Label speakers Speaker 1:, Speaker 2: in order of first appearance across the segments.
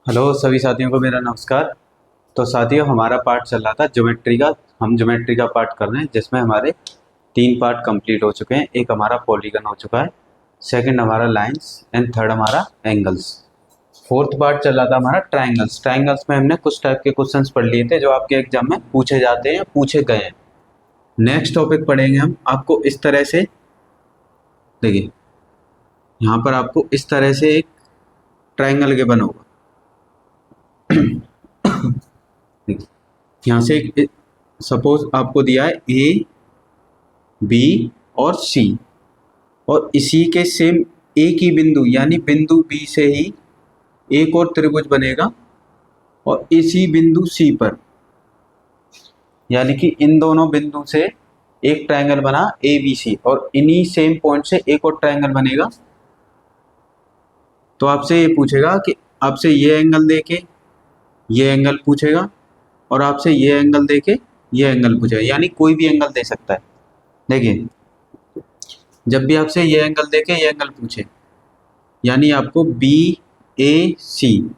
Speaker 1: Hello सभी साथियों को मेरा नमस्कार। तो साथियों, हमारा पार्ट चल रहा था ज्योमेट्री का। हम ज्योमेट्री का पार्ट कर रहे हैं जिसमें हमारे 3 पार्ट कंप्लीट हो चुके हैं। एक हमारा पॉलीगन हो चुका है, सेकंड हमारा लाइंस एंड थर्ड हमारा एंगल्स। फोर्थ पार्ट चल रहा था हमारा ट्रायंगल्स। ट्रायंगल्स में हमने कुछ टाइप के क्वेश्चंस पढ़ लिए थे जो आपके एग्जाम में पूछे जाते हैं, पूछे गए हैं। नेक्स्ट टॉपिक पढ़ेंगे हम आपको इस तरह से। देखिए, यहाँ पर आपको इस तरह से एक ट्रायंगल गिवन होगा। यहाँ से सपोज आपको दिया है ए, बी और सी, और इसी के सेम एक ही बिंदु यानी बिंदु बी से ही एक और त्रिभुज बनेगा, और इसी बिंदु सी पर यानी कि इन दोनों बिंदु से एक ट्रायंगल बना ए बी सी, और इन्हीं सेम पॉइंट से एक और ट्रायंगल बनेगा। तो आपसे ये पूछेगा कि आपसे ये एंगल देके ये एंगल पूछेगा, और आपसे ये एंगल देके ये एंगल पूछेगा, यानी कोई भी एंगल दे सकता है। देखिए, जब भी आपसे ये एंगल देके ये एंगल पूछे, यानी आपको बी ए सी,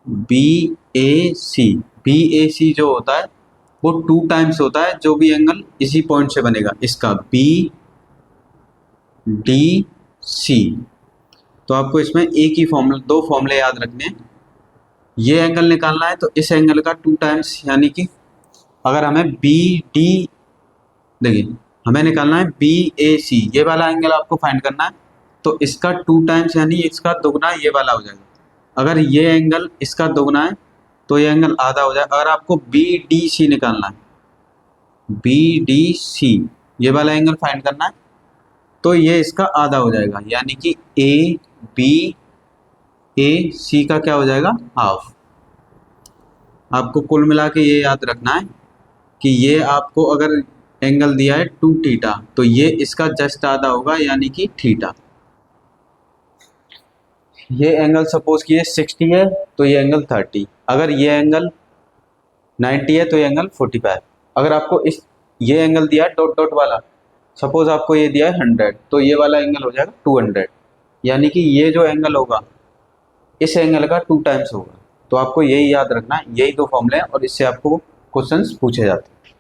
Speaker 1: बी ए सी जो होता है वो 2 टाइम्स होता है जो भी एंगल इसी पॉइंट से बनेगा, इसका बी डी सी। तो आपको इसमें एक ही फॉर्मूला, 2 फॉर्मूले याद रखने हैं। ये एंगल निकालना है तो इस एंगल का 2 टाइम्स, यानी कि अगर हमें बी डी, देखिए हमें निकालना है बी ए सी, ये वाला एंगल आपको फाइंड करना है, तो इसका 2 टाइम्स यानी इसका दोगुना ये वाला हो जाएगा। अगर ये एंगल इसका दोगुना है तो ये एंगल आधा हो जाएगा। अगर आपको बी डी सी निकालना है, बी डी सी ये वाला एंगल फाइंड करना है, तो ये इसका आधा हो जाएगा, यानी कि ए बी ए सी का क्या हो जाएगा, हाफ। आपको कुल मिला के ये याद रखना है कि ये आपको अगर एंगल दिया है 2 थीटा, तो ये इसका जस्ट आधा होगा, यानी कि थीटा। ये एंगल सपोज कि ये 60 है तो ये एंगल 30, अगर ये एंगल 90 है तो ये एंगल 45। अगर आपको ये एंगल दिया है डॉट डॉट वाला, सपोज आपको ये दिया है 100, तो ये वाला एंगल हो जाएगा 200, यानी कि ये जो एंगल होगा इस एंगल का 2 टाइम्स होगा। तो आपको यही याद रखना है, यही 2 फॉर्मूले हैं और इससे आपको क्वेश्चंस पूछे जाते हैं।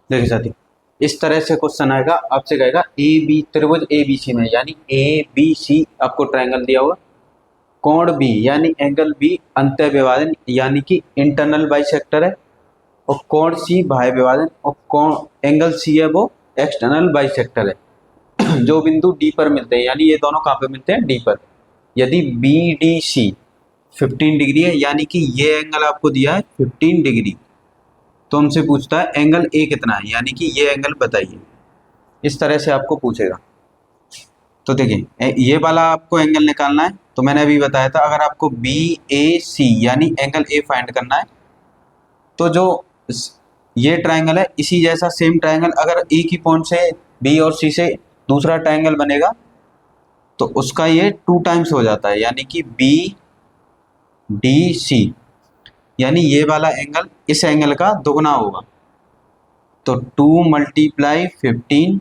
Speaker 1: देखिए साथी, इस तरह से क्वेश्चन आएगा, आपसे कहेगा ए बी त्रिभुज ए बी सी में, यानी ए बी सी आपको ट्रायंगल दिया होगा, कोण बी यानी एंगल बी अंतः विभाजन यानी कि इंटरनल बाइसेक्टर है, और कोण सी बाह्य विभाजन, और कोण एंगल सी है वो एक्सटर्नल बाइसेक्टर है। जो बिंदु डी पर मिलते हैं, यानी ये दोनों कहाँ पे मिलते हैं, डी पर। यदि बी डी सी 15 डिग्री है, यानी कि ये एंगल आपको दिया है 15 डिग्री, तो हमसे पूछता है एंगल ए कितना है, यानी कि ये एंगल बताइए। इस तरह से आपको पूछेगा। तो देखिए, ये वाला आपको एंगल निकालना है, तो मैंने अभी बताया था अगर आपको बी ए सी यानी एंगल ए फाइंड करना है, तो जो ये ट्रायंगल है इसी जैसा सेम ट्रायंगल अगर एक ही पॉइंट से बी और सी से दूसरा ट्रायंगल बनेगा, तो उसका ये 2 टाइम्स हो जाता है, यानी कि बी डी सी, यानी ये वाला एंगल इस एंगल का दोगुना होगा। तो 2 × 15,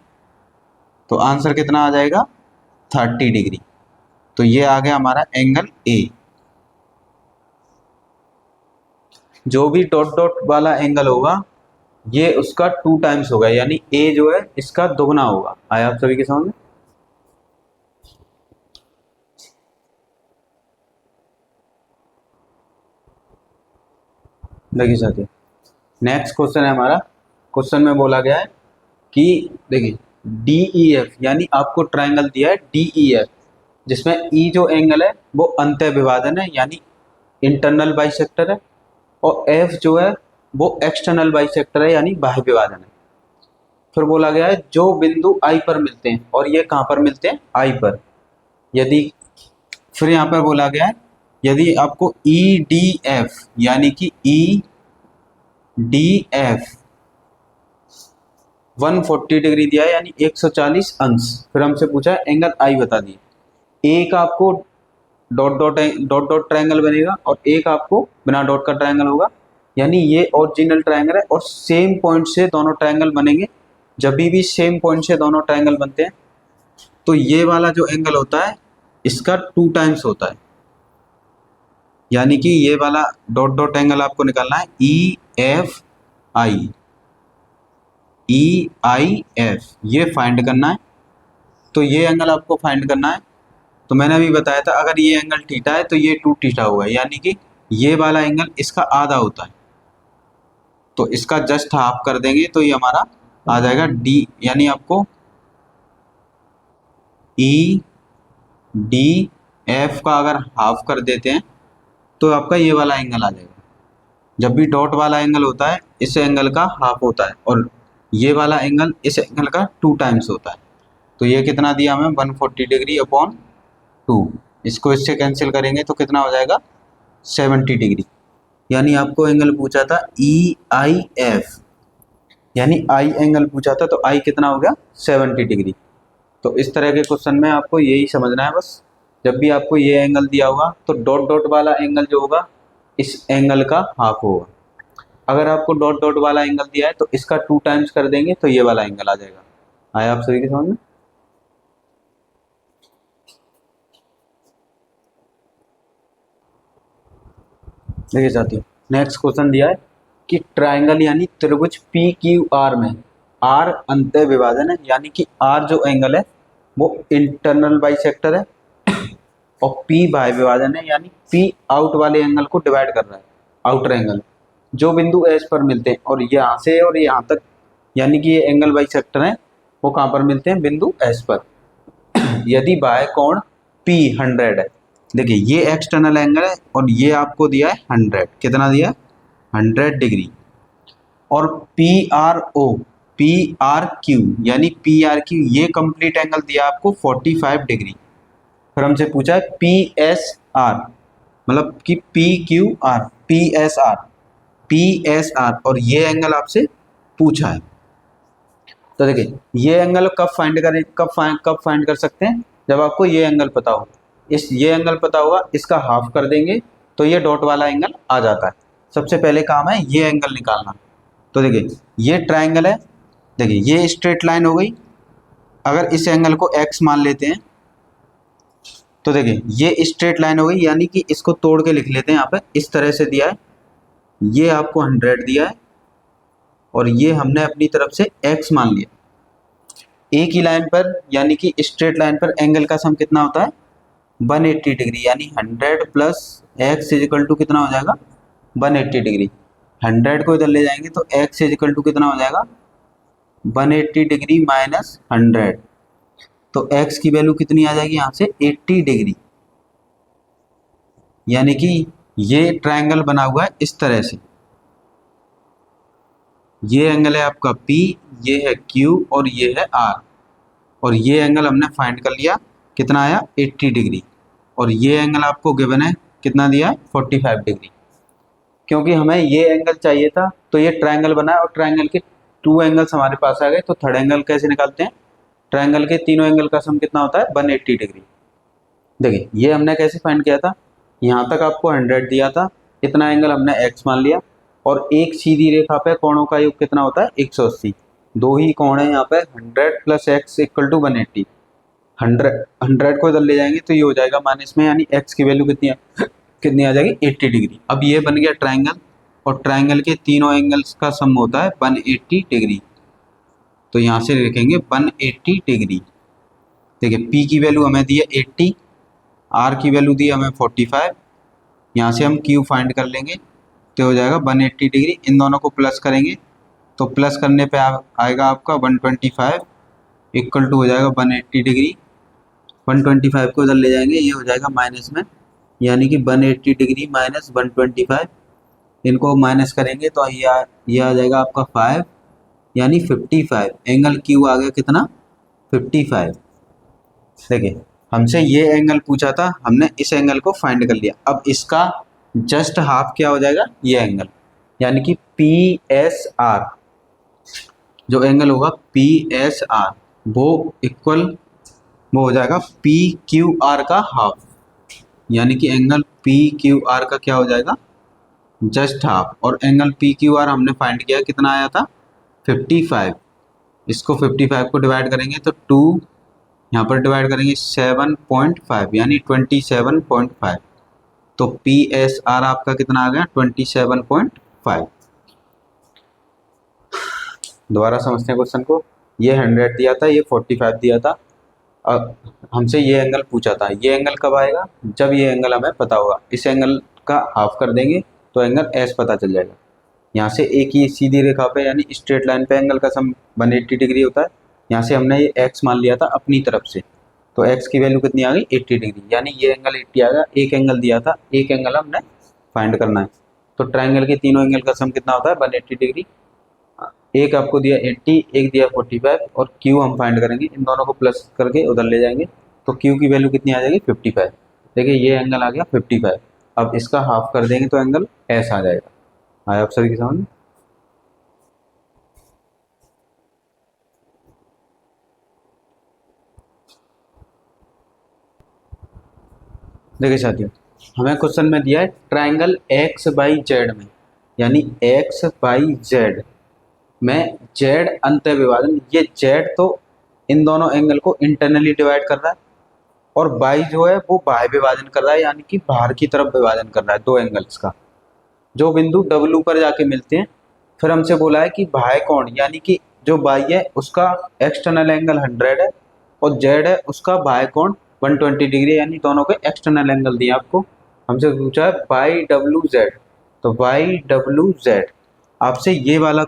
Speaker 1: तो आंसर कितना आ जाएगा, 30 डिग्री। तो ये आ गया हमारा एंगल ए। जो भी डॉट डॉट वाला एंगल होगा ये उसका 2 टाइम्स होगा, यानी ए जो है इसका दोगुना होगा। आया आप सभी के समझ में? देखिए साथियों, नेक्स्ट क्वेश्चन है हमारा। क्वेश्चन में बोला गया है कि देखिए डी ई एफ, यानी आपको ट्रायंगल दिया है डी ई एफ, जिसमें ई जो एंगल है वो अंतः विभाजन है यानी इंटरनल बाइसेक्टर है, और एफ जो है वो एक्सटर्नल बाइसेक्टर है यानी बाह्य विभाजन है। फिर बोला गया है जो बिंदु आई पर मिलते हैं, और ये कहाँ पर मिलते हैं, आई पर। यदि फिर यहाँ पर बोला गया है यदि आपको ई डी एफ यानी कि ई डी एफ 140 डिग्री दिया है यानी 140 अंश, फिर हमसे पूछा है एंगल आई बता दिए। एक आपको dot dot dot dot triangle बनेगा और एक आपको बिना डॉट का ट्रायंगल होगा, यानी ये ओरिजिनल ट्रायंगल है और सेम पॉइंट से दोनों ट्रायंगल बनेंगे, जब भी सेम पॉइंट से दोनों ट्रायंगल बनते हैं तो ये वाला जो एंगल होता है इसका 2 टाइम्स होता है, यानी कि ये वाला डॉट डॉट एंगल आपको निकालना है E F I, E I F, ये फाइंड करना है। तो ये एंगल आपको फाइंड करना है। तो मैंने अभी बताया था अगर ये एंगल थीटा है तो ये 2 थीटा हुआ है, यानी कि ये वाला एंगल इसका आधा होता है, तो इसका जस्ट हाफ कर देंगे तो ये हमारा आ जाएगा डी, यानी आपको ई डी एफ का अगर हाफ कर देते हैं तो आपका ये वाला एंगल आ जाएगा। जब भी डॉट वाला एंगल होता है इस एंगल का हाफ होता है और ये वाला एंगल इस एंगल का 2 टाइम्स होता है। तो ये कितना दिया हमें 140 डिग्री अपॉन 2, इसको इससे कैंसिल करेंगे तो कितना हो जाएगा 70 डिग्री। यानी आपको एंगल पूछा था ई आई एफ, यानी आई एंगल पूछा था तो आई कितना हो गया 70 डिग्री। तो इस तरह के क्वेश्चन में आपको यही समझना है बस, जब भी आपको ये एंगल दिया होगा तो डॉट डॉट वाला एंगल जो होगा इस एंगल का हाफ होगा। अगर आपको डॉट डॉट वाला एंगल दिया है तो इसका 2 टाइम्स कर देंगे तो ये वाला एंगल आ जाएगा। आया आप सभी के समझ में? देखिए साथियों, नेक्स्ट क्वेश्चन दिया है कि ट्रायंगल यानी त्रिभुज पी क्यू आर में आर अंतः विभाजन है, यानी कि आर जो एंगल है वो इंटरनल बाइसेक्टर है और पी बाह्य विभाजन है, यानी पी आउट वाले एंगल को डिवाइड कर रहा है, आउटर एंगल जो बिंदु एस पर मिलते हैं और यहाँ से और यहाँ तक, यानी कि ये एंगल बाइसेक्टर है वो कहाँ पर मिलते हैं बिंदु एस पर। यदि बाह्य कोण P 100 है, देखिए ये एक्सटर्नल एंगल है और ये आपको दिया है 100, कितना दिया है 100 डिग्री, और पी आर क्यू यानी पी आर क्यू ये कंप्लीट एंगल दिया आपको 45 डिग्री। फिर हमसे पूछा है पी एस आर, मतलब कि पी एस आर और ये एंगल आपसे पूछा है। तो देखिए ये एंगल कब फाइंड कर सकते हैं, जब आपको ये एंगल पता हो। ये एंगल पता होगा, इसका हाफ कर देंगे तो ये डॉट वाला एंगल आ जाता है। सबसे पहले काम है ये एंगल निकालना। तो देखिए ये ट्राइंगल है, देखिए ये स्ट्रेट लाइन हो गई। अगर इस एंगल को x मान लेते हैं तो देखिए ये स्ट्रेट लाइन हो गई, यानी कि इसको तोड़ के लिख लेते हैं। यहाँ पे इस तरह से दिया है, ये आपको 100 दिया है और ये हमने अपनी तरफ से x मान लिया। एक ही लाइन पर यानी कि स्ट्रेट लाइन पर एंगल का सम कितना होता है 180 डिग्री, यानी 100 plus x is equal to कितना हो जाएगा 180 डिग्री। 100 को इधर ले जाएंगे तो x इज इक्वल टू कितना हो जाएगा 180 डिग्री माइनस 100, तो x की वैल्यू कितनी आ जाएगी यहाँ से 80 डिग्री। यानी कि ये ट्रायंगल बना हुआ है इस तरह से, ये एंगल है आपका P, ये है Q और ये है R, और ये एंगल हमने फाइंड कर लिया कितना आया 80 डिग्री, और ये एंगल आपको गिवन है कितना दिया है 45 डिग्री। क्योंकि हमें ये एंगल चाहिए था तो ये ट्रायंगल बना है और ट्रायंगल के 2 एंगल्स हमारे पास आ गए। तो थर्ड एंगल कैसे निकालते हैं, ट्रायंगल के तीनों एंगल का सम कितना होता है 180 डिग्री। देखिए ये हमने कैसे फाइंड किया था, यहाँ तक आपको 100 दिया था, इतना एंगल हमने x मान लिया और एक सीधी रेखा पे कोणों का योग कितना होता है 180। दो ही कोण है यहाँ पे 100 प्लस x इक्वल टू 180। 100 को इधर ले जाएंगे तो ये हो जाएगा माइनस में, यानी x की वैल्यू कितनी आ जाएगी 80 डिग्री। अब ये बन गया ट्रायंगल और ट्रायंगल के तीनों एंगल्स का सम होता है 180 डिग्री। तो यहाँ से लिखेंगे 180 डिग्री। देखिए P की वैल्यू हमें दी है 80, R की वैल्यू दी है हमें 45, यहाँ से हम Q फाइंड कर लेंगे तो हो जाएगा 180 डिग्री। इन दोनों को प्लस करेंगे तो प्लस करने पे आएगा आपका 125 इक्वल टू हो जाएगा 180 डिग्री। 125 को इधर ले जाएंगे, ये हो जाएगा माइनस में, यानी कि 180 डिग्री माइनस 125, इनको माइनस करेंगे तो ये आ जाएगा आपका 5, यानी 55। एंगल क्यू आ गया कितना 55। देखिए हमसे ये एंगल पूछा था, हमने इस एंगल को फाइंड कर लिया। अब इसका जस्ट हाफ क्या हो जाएगा ये एंगल, यानी कि पी एस आर, जो एंगल होगा पी एस आर वो हो जाएगा पी क्यू आर का हाफ, यानी कि एंगल पी क्यू आर का क्या हो जाएगा जस्ट हाफ। और एंगल पी क्यू आर हमने फाइंड किया कितना आया था 55। इसको 55 को डिवाइड करेंगे तो 2, यहाँ पर डिवाइड करेंगे 7.5 यानी 27.5। तो पी एस आर आपका कितना आ गया 27.5। दोबारा समझते हैं क्वेश्चन को। ये 100 दिया था, ये 45 दिया था। अब हमसे ये एंगल पूछा था, ये एंगल कब आएगा जब ये एंगल हमें पता होगा। इस एंगल का हाफ कर देंगे तो एंगल एस पता चल जाएगा। यहाँ से एक ही सीधी रेखा पे यानी स्ट्रेट लाइन पे एंगल का सम 180 डिग्री होता है। यहाँ से हमने ये एक्स मान लिया था अपनी तरफ से, तो एक्स की वैल्यू कितनी आ गई 80 डिग्री, यानी ये एंगल 80 आ गया। एक एंगल दिया था, एक एंगल हमने फाइंड करना है। तो ट्राइंगल के तीनों एंगल का सम कितना होता है 180 डिग्री। एक आपको दिया 80, एक दिया 45 और क्यू हम फाइंड करेंगे। इन दोनों को प्लस करके उधर ले जाएंगे तो क्यू की वैल्यू कितनी आ जाएगी 55। देखिए ये एंगल आ गया 55। अब इसका हाफ कर देंगे तो एंगल एस आ जाएगा। आया आप सभी की समझ में? देखिए साथियों, हमें क्वेश्चन में दिया है ट्राइंगल एक्स बाई जेड में, यानी एक्स बाई जेड में जेड अंतः विभाजन। ये जेड तो इन दोनों एंगल को इंटरनली डिवाइड कर रहा है और बाई जो है वो बाह्य विभाजन कर रहा है, यानी कि बाहर की तरफ विभाजन कर रहा है दो एंगल्स का। जो बिंदु डब्लू पर जाके मिलते हैं, फिर हमसे बोला है कि बाह्य कोण यानी कि जो बाई है उसका एक्सटर्नल एंगल 100 है और जेड है उसका बाह्य कोण 120 डिग्री, यानी दोनों के एक्सटर्नल एंगल दिए आपको। हमसे पूछा है बाई डब्लू जेड, तो बाई डब्लू जेड आपसे ये वाला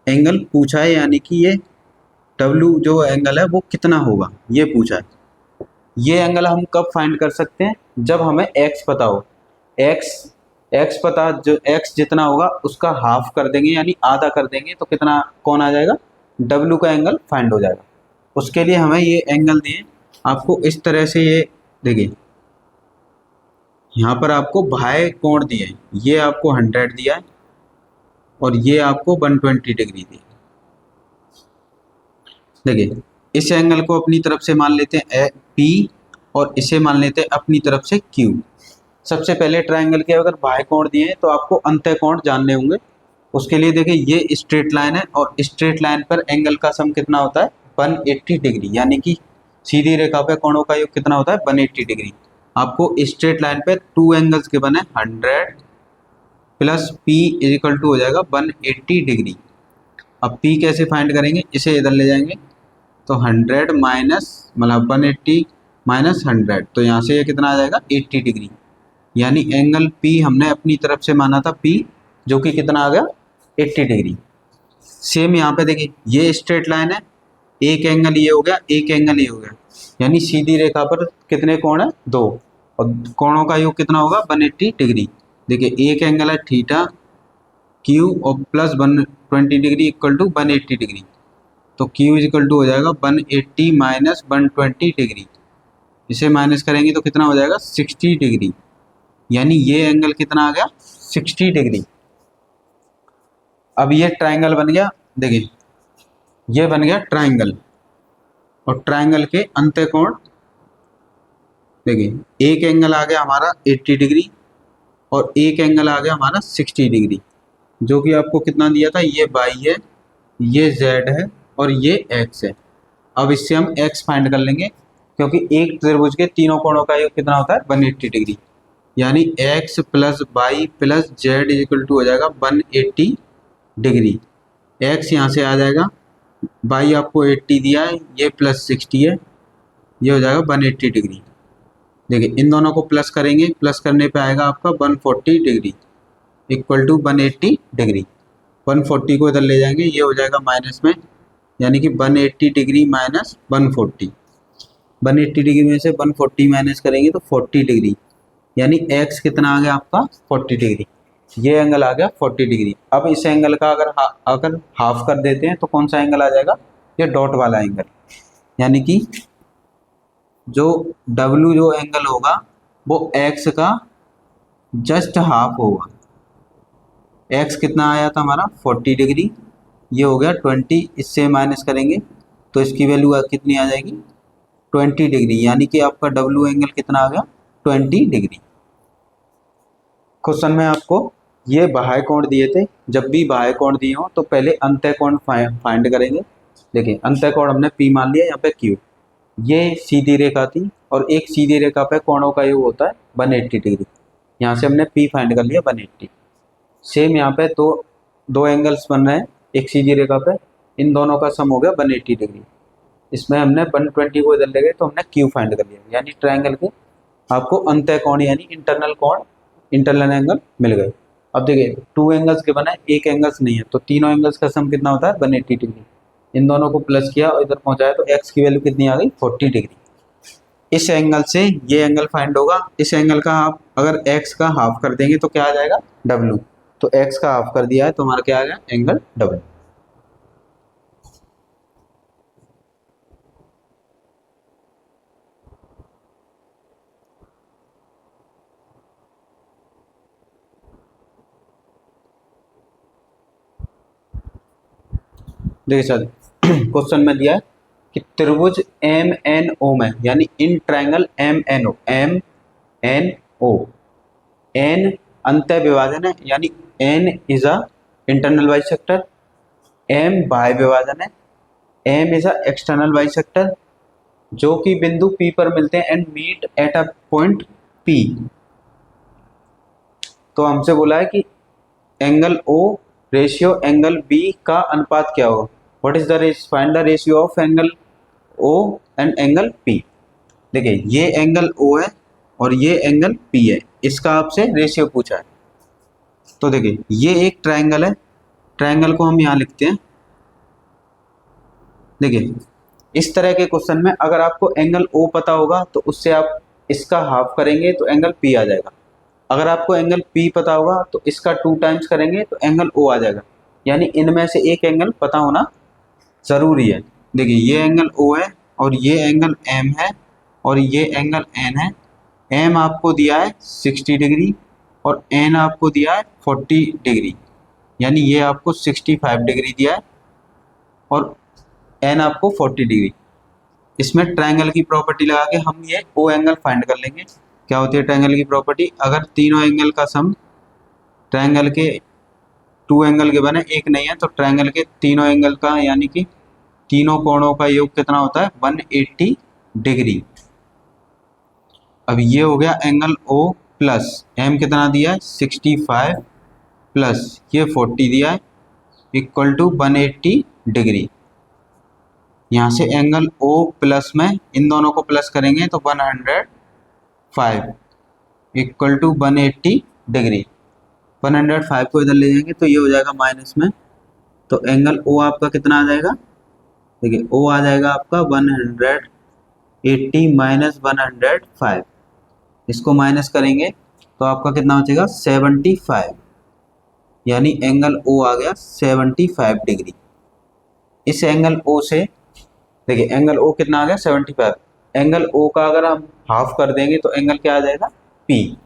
Speaker 1: एंगल पूछा है, यानी कि ये डब्लू जो एंगल है वो कितना होगा ये पूछा है। ये एंगल हम कब फाइंड कर सकते हैं जब हमें एक्स पता हो। एक्स एक्स पता, जो एक्स जितना होगा उसका हाफ कर देंगे यानी आधा कर देंगे तो कितना कौन आ जाएगा डब्लू का एंगल फाइंड हो जाएगा। उसके लिए हमें ये एंगल दिए आपको इस तरह से। ये देखिए यहाँ पर आपको बाह्य कोण दिए, ये आपको 100 दिया है और ये आपको 120 डिग्री दी। देखिए इस एंगल को अपनी तरफ से मान लेते हैं पी और इसे मान लेते हैं अपनी तरफ से क्यू। सबसे पहले ट्रायंगल के अगर बाह्य कोण दिए हैं तो आपको अंतः कोण जानने होंगे। उसके लिए देखिए ये स्ट्रेट लाइन है और स्ट्रेट लाइन पर एंगल का सम कितना होता है 180 डिग्री, यानी कि सीधी रेखा पे कोणों का योग कितना होता है 180 डिग्री। आपको स्ट्रेट लाइन पे टू एंगल्स के बने 100 प्लस पी इजिकल टू हो जाएगा 180 डिग्री। अब पी कैसे फाइंड करेंगे, इसे इधर ले जाएंगे तो 100 माइनस मतलब 180 माइनस 100, तो यहाँ से ये कितना आ जाएगा 80 डिग्री। यानी एंगल पी हमने अपनी तरफ से माना था पी, जो कि कितना आ गया 80 डिग्री। सेम यहाँ पे देखिए ये स्ट्रेट लाइन है, एक एंगल ये हो गया, एक एंगल ये हो गया, यानी सीधी रेखा पर कितने कोण है दो, और कोणों का योग कितना होगा 180 डिग्री। देखिए एक एंगल है थीटा क्यू और plus 120 degree equal to 180 degree, तो क्यू इज इक्वल टू हो जाएगा 180 माइनस 120 डिग्री। इसे माइनस करेंगे तो कितना हो जाएगा 60 डिग्री, यानी ये एंगल कितना आ गया 60 डिग्री। अब ये ट्राइंगल बन गया। देखिए ये बन गया ट्राइंगल और ट्राइंगल के अंत्य कोण देखिए एक एंगल आ गया हमारा 80 डिग्री और एक एंगल आ गया हमारा 60 डिग्री, जो कि आपको कितना दिया था ये वाई है, ये जेड है और ये एक्स है। अब इससे हम एक्स फाइंड कर लेंगे क्योंकि एक त्रिभुज के तीनों कोणों का योग कितना होता है 180 डिग्री, यानी X plus Y plus Z is equal to हो जाएगा 180 डिग्री। एक्स यहाँ से आ जाएगा, वाई आपको 80 दिया है, ये प्लस 60 है, ये हो जाएगा 180 डिग्री। देखिए इन दोनों को प्लस करेंगे, प्लस करने पे आएगा आपका 140 डिग्री इक्वल टू 180 डिग्री। 140 को इधर ले जाएंगे, ये हो जाएगा माइनस में, यानी कि 180 डिग्री माइनस 140। 180 डिग्री में से 140 माइनस करेंगे तो 40 डिग्री, यानी एक्स कितना आ गया आपका 40 डिग्री। ये एंगल आ गया 40 डिग्री। अब इस एंगल का अगर हाफ कर देते हैं तो कौन सा एंगल आ जाएगा, ये डॉट वाला एंगल, यानी कि जो डब्ल्यू जो एंगल होगा वो एक्स का जस्ट हाफ होगा। एक्स कितना आया था हमारा 40 डिग्री, ये हो गया 20, इससे माइनस करेंगे तो इसकी वैल्यू कितनी आ जाएगी 20 डिग्री, यानी कि आपका डब्ल्यू एंगल कितना आ गया 20 डिग्री। क्वेश्चन में आपको ये बाह्य कोण दिए थे, जब भी बाह्य कोण दिए हो तो पहले अंतः कोण फाइंड करेंगे। देखिए अंतः कोण हमने P मान लिया, यहाँ पे Q, ये सीधी रेखा थी और एक सीधी रेखा पे कोणों का योग होता है 180 डिग्री। यहाँ से हमने P फाइंड कर लिया 180। सेम यहाँ पे दो दो एंगल्स बन रहे हैं एक सीधी रेखा पे, इन दोनों का सम हो गया 180 डिग्री। इसमें हमने 120 को इधर ले गए तो हमने Q फाइंड कर लिया, यानी ट्रायंगल के आपको अंतः कोण यानी इंटरनल कोण, इंटरनल एंगल मिल गए। अब देखिए 2 एंगल्स के बना है, एक एंगल्स नहीं है, तो तीनों एंगल्स का सम कितना होता है 180 डिग्री। इन दोनों को प्लस किया और इधर पहुंचाया तो x की वैल्यू कितनी आ गई 40 डिग्री। इस एंगल से ये एंगल फाइंड होगा, इस एंगल का आप अगर x का हाफ कर देंगे तो क्या आ जाएगा W, तो x का हाफ कर दिया है तो हमारा क्या आ गया एंगल W। देखिए सर क्वेश्चन में दिया है कि त्रिभुज एम एन ओ में, यानी in triangle M N O N अंतः विभाजन है, यानी N is a internal bisector, M बाह्य विभाजन है, M is a external bisector, जो कि बिंदु P पर मिलते हैं and meet at a point P। तो हमसे बोला है कि angle O ratio angle B का अनुपात क्या होगा, what is the ratio, find the ratio of angle O and angle P। देखिए ये एंगल O है और ये एंगल P है, इसका आपसे रेशियो पूछा है। तो देखिए ये एक ट्रायंगल है, ट्रायंगल को हम यहाँ लिखते हैं। देखिए इस तरह के क्वेश्चन में अगर आपको एंगल O पता होगा तो उससे आप इसका हाफ करेंगे तो एंगल P आ जाएगा। अगर आपको एंगल P पता होगा तो इसका 2 टाइम्स करेंगे तो एंगल O आ जाएगा, यानी इनमें से एक एंगल पता होना ज़रूरी है। देखिए ये एंगल O है और ये एंगल M है और ये एंगल N है। M आपको दिया है 60 डिग्री और N आपको दिया है 40 डिग्री, यानी ये आपको 65 डिग्री दिया है और N आपको 40 डिग्री। इसमें ट्रायंगल की प्रॉपर्टी लगा के हम ये O एंगल फाइंड कर लेंगे। क्या होती है ट्रायंगल की प्रॉपर्टी, अगर तीनों एंगल का सम, ट्रायंगल के 2 एंगल के बने एक नहीं है, तो ट्रायंगल के तीनों एंगल का यानी कि तीनों कोणों का योग कितना होता है 180 डिग्री। अब ये हो गया एंगल O प्लस M कितना दिया है 65 प्लस ये 40 दिया है इक्वल टू 180 डिग्री। यहाँ से एंगल O प्लस में इन दोनों को प्लस करेंगे तो 105 इक्वल टू 180 डिग्री। 105 को इधर ले जाएंगे तो ये हो जाएगा माइनस में, तो एंगल O आपका कितना आ जाएगा, देखिए O आ जाएगा आपका 180 माइनस 105, इसको माइनस करेंगे तो आपका कितना बचेगा 75, यानी एंगल O आ गया 75 डिग्री। इस एंगल O से देखिए एंगल O कितना आ गया 75, एंगल O का अगर हम हाफ कर देंगे तो एंगल क्या आ जाएगा P,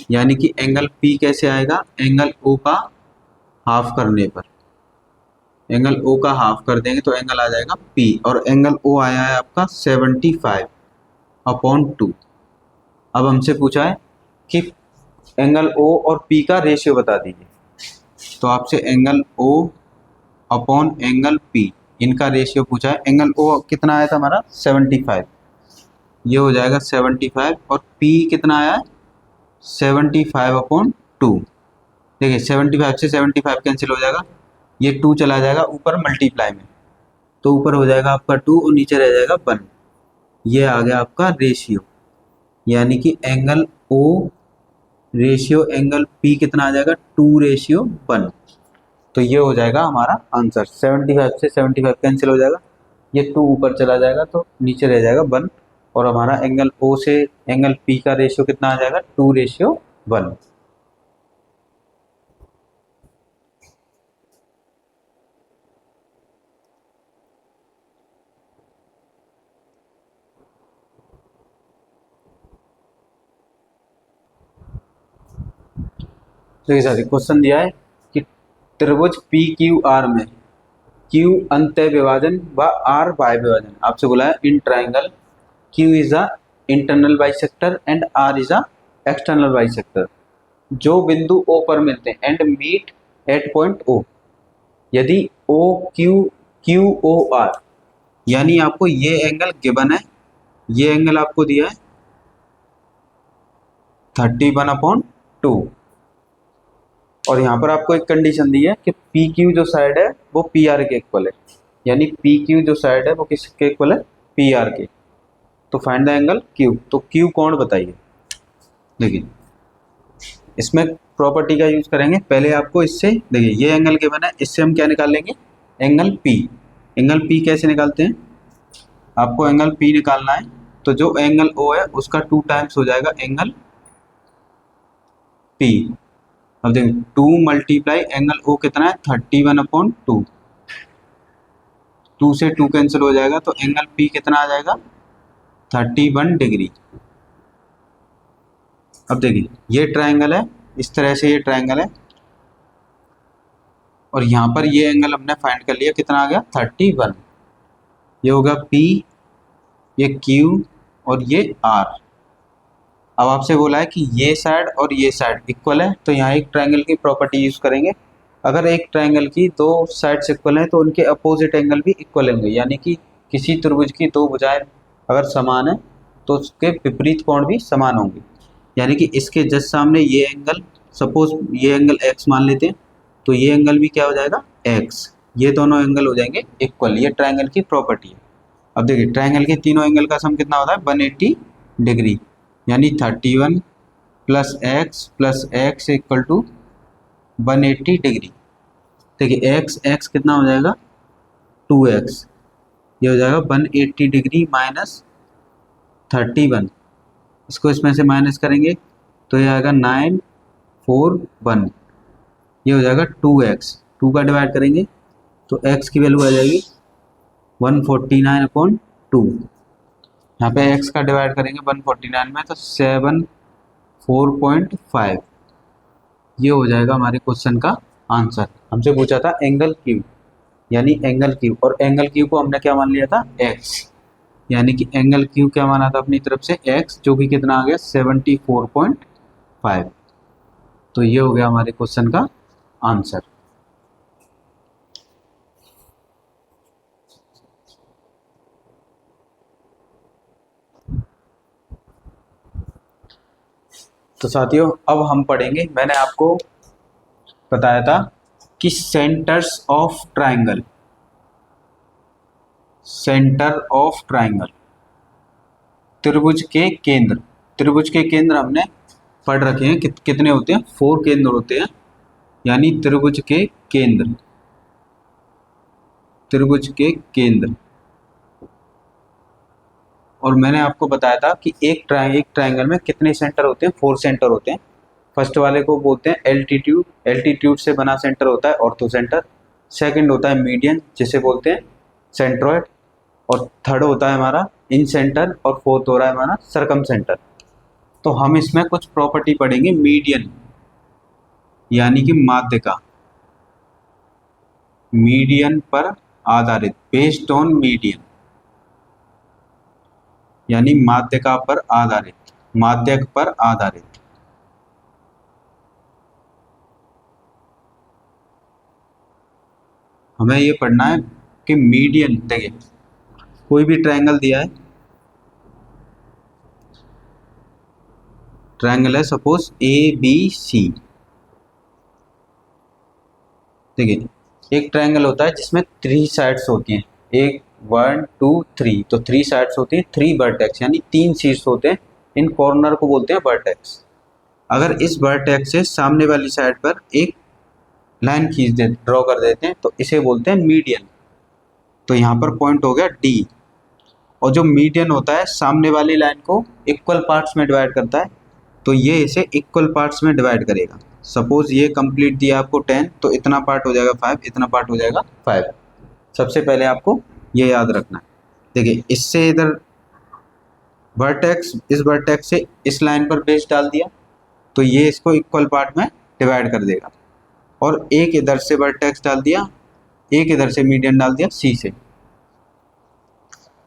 Speaker 1: यानी कि एंगल P कैसे आएगा, एंगल O का हाफ करने पर, एंगल O का हाफ कर देंगे तो एंगल आ जाएगा P और एंगल O आया है आपका 75/2। अब हमसे पूछा है कि एंगल O और P का रेशियो बता दीजिए, तो आपसे angle O upon angle P इनका रेशियो पूछा है। एंगल O कितना आया था हमारा 75, ये हो जाएगा 75 और P कितना आया है 75/2। देखिए 75 से 75 कैंसिल हो जाएगा, ये 2 चला जाएगा ऊपर मल्टीप्लाई में, तो ऊपर हो जाएगा आपका 2 और नीचे रह जाएगा 1। ये आ गया आपका रेशियो, यानी कि angle O ratio angle P कितना आ जाएगा 2:1। तो ये हो जाएगा हमारा आंसर। 75 से 75 कैंसिल हो जाएगा, ये 2 ऊपर चला जाएगा तो नीचे रह जाएगा 1 और हमारा एंगल O से एंगल P का रेशियो कितना आ जाएगा 2:1। देखिए सर क्वेश्चन दिया है कि त्रिभुज पी क्यू आर में Q अंतः विभाजन व R बाह्य विभाजन, आपसे बोला है in triangle Q is a internal bisector and R is a external bisector, जो बिंदु O पर मिलते हैं and meet at point O। यदि O Q QOR, यानी आपको ये एंगल गिवन है, ये एंगल आपको दिया है 31/2, और यहाँ पर आपको एक कंडीशन दी है कि PQ जो साइड है वो PR के इक्वल है, यानी PQ जो साइड है वो किसके इक्वल है, PR के। तो फाइंड द एंगल Q, तो Q कोण बताइए। देखिए इसमें प्रॉपर्टी का यूज करेंगे, पहले आपको इससे देखिए ये एंगल गिवन है, इससे हम क्या निकाल लेंगे, एंगल P। एंगल P कैसे निकालते हैं, आपको एंगल P निकालना है तो जो एंगल O है उसका 2 टाइम्स हो जाएगा एंगल P। अब देखिए 2 मल्टीप्लाई एंगल O कितना है 31/2, 2 से 2 कैंसिल हो जाएगा तो एंगल P कितना आ जाएगा 31 डिग्री। अब देखिए ये ट्रायंगल है, इस तरह से ये ट्रायंगल है, और यहाँ पर ये एंगल हमने फाइंड कर लिया, कितना आ गया 31। ये होगा P, ये Q और ये R। अब आपसे बोला है कि ये साइड और ये साइड इक्वल है, तो यहाँ एक ट्रायंगल की प्रॉपर्टी यूज करेंगे। अगर एक ट्रायंगल की दो साइड्स इक्वल हैं तो उनके अपोजिट एंगल भी इक्वल होंगे, यानी कि किसी त्रिभुज की दो भुजाएं अगर समान है तो उसके विपरीत कोण भी समान होंगे। यानी कि इसके जस्ट सामने ये एंगल, सपोज ये एंगल x मान लेते हैं, तो ये एंगल भी क्या हो जाएगा x, ये दोनों एंगल हो जाएंगे इक्वल। ये ट्रायंगल की प्रॉपर्टी है। अब देखिए ट्रायंगल के तीनों एंगल का सम कितना होता है 180 डिग्री, यानी 31 plus x equal to 180 degree. देखिए x कितना हो जाएगा 2x, ये हो जाएगा 180 डिग्री माइनस 31, इसको इसमें से माइनस करेंगे तो ये आएगा 941, ये हो जाएगा 2x, 2 का डिवाइड करेंगे तो x की वैल्यू आ जाएगी 149/2। यहाँ पे x का डिवाइड करेंगे 149 में तो 74.5, ये हो जाएगा हमारे क्वेश्चन का आंसर। हमसे पूछा था एंगल Q, यानी एंगल Q, और एंगल Q को हमने क्या मान लिया था x, यानी कि एंगल Q क्या माना था अपनी तरफ से x, जो कि कितना आ गया 74.5। तो ये हो गया हमारे क्वेश्चन का आंसर। तो साथियों अब हम पढ़ेंगे, मैंने आपको बताया था कि centres of triangle, centre of triangle, त्रिभुज के केंद्र। त्रिभुज के केंद्र हमने पढ़ रखे हैं, कितने होते हैं 4 केंद्र होते हैं, यानी त्रिभुज के केंद्र, त्रिभुज के केंद्र। और मैंने आपको बताया था कि एक ट्रायंगल में कितने सेंटर होते हैं, 4 सेंटर होते हैं। फर्स्ट वाले को बोलते हैं एल्टीट्यूड, एल्टीट्यूड से बना सेंटर होता है ऑर्थो सेंटर। सेकंड होता है मीडियन, जिसे बोलते हैं सेंट्रोइड, और थर्ड होता है हमारा इन सेंटर, और फोर्थ हो रहा है हमारा सरकम सेंटर। तो हम इसमें कुछ प्रॉपर्टी पढ़ेंगे, मीडियन यानी कि माध्यिका, मीडियन पर आधारित, बेस्ड ऑन मीडियन, यानी माध्यिका पर आधारित, माध्यक पर आधारित। हमें ये पढ़ना है कि मीडियन, देखिए कोई भी ट्रायंगल दिया है, ट्रायंगल है सपोज ABC। देखिए एक ट्रायंगल होता है जिसमें 3 साइड्स होती हैं, 1 1 2 3, तो 3 साइड्स होती हैं, 3 वर्टेक्स यानी 3 शीर्ष होते हैं। इन कॉर्नर को बोलते हैं वर्टेक्स। अगर इस वर्टेक्स से सामने वाली साइड पर एक लाइन खींच दे, ड्रॉ कर देते हैं, तो इसे बोलते हैं मीडियन। तो यहाँ पर पॉइंट हो गया D, और जो मीडियन होता है सामने वाली लाइन को इक्वल पार्ट्स में डिवाइड करता है, तो ये इसे इक्वल पार्ट्स में डिवाइड करेगा। सपोज ये कंप्लीट दिया आपको 10, तो इतना पार्ट हो जाएगा 5, इतना पार्ट हो जाएगा 5। सबसे पहले आपको ये याद रखना है। देखिए इससे इधर वर्टेक्स, इस वर्टेक्स से इस लाइन पर बेस डाल दिया, तो ये इसको इक्वल पार्ट में डिवाइड कर देगा। और एक इधर से वर्टेक्स डाल दिया, एक इधर से मीडियन डाल दिया C से।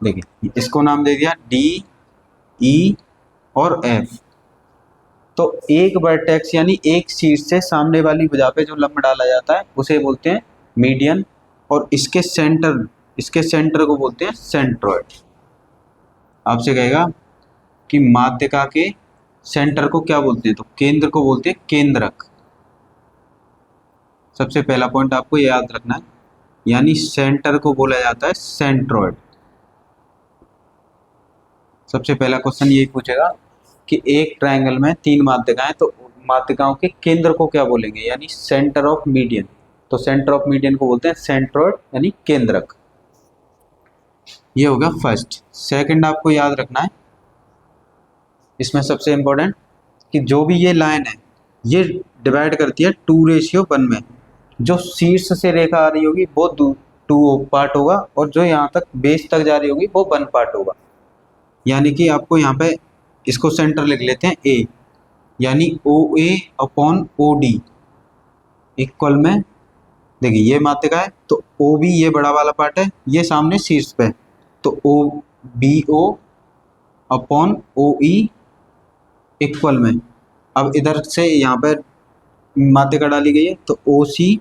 Speaker 1: देखिए इसको नाम दे दिया D, E और F। तो एक वर्टेक्स यानी एक शीर्ष से सामने वाली भुजा पे जो लंब डाला जाता है उसे बोलते हैं मीडियन, और इसके सेंटर को बोलते हैं सेंट्रोइड। आपसे कहेगा कि माध्यिका के सेंटर को क्या बोलते हैं, तो केंद्र को बोलते हैं केंद्रक। सबसे पहला पॉइंट आपको याद रखना है, यानी सेंटर को बोला जाता है सेंट्रोइड। सबसे पहला क्वेश्चन यही पूछेगा कि एक ट्रायंगल में 3 माध्यिकाएं, तो माध्यिकाओं के केंद्र को क्या बोलेंगे, यानी सेंटर ऑफ मीडियन। तो सेंटर ऑफ मीडियन को बोलते हैं सेंट्रोइड यानी केंद्रक। ये होगा फर्स्ट। सेकंड आपको याद रखना है, इसमें सबसे इंपॉर्टेंट कि जो भी ये लाइन है ये डिवाइड करती है 2:1 में। जो शीर्ष से रेखा आ रही होगी वो 2 पार्ट होगा, और जो यहाँ तक बेस तक जा रही होगी वो 1 पार्ट होगा। यानी कि आपको यहाँ पे इसको सेंटर लिख लेते हैं ए, यानी OA/OD इक्वल में, देखिए ये माध्यिका है तो OB ये बड़ा वाला पार्ट है, ये सामने शीर्ष पे, तो BO/OE इक्वल में। अब इधर से यहाँ पर माध्यिका डाली गई है तो OC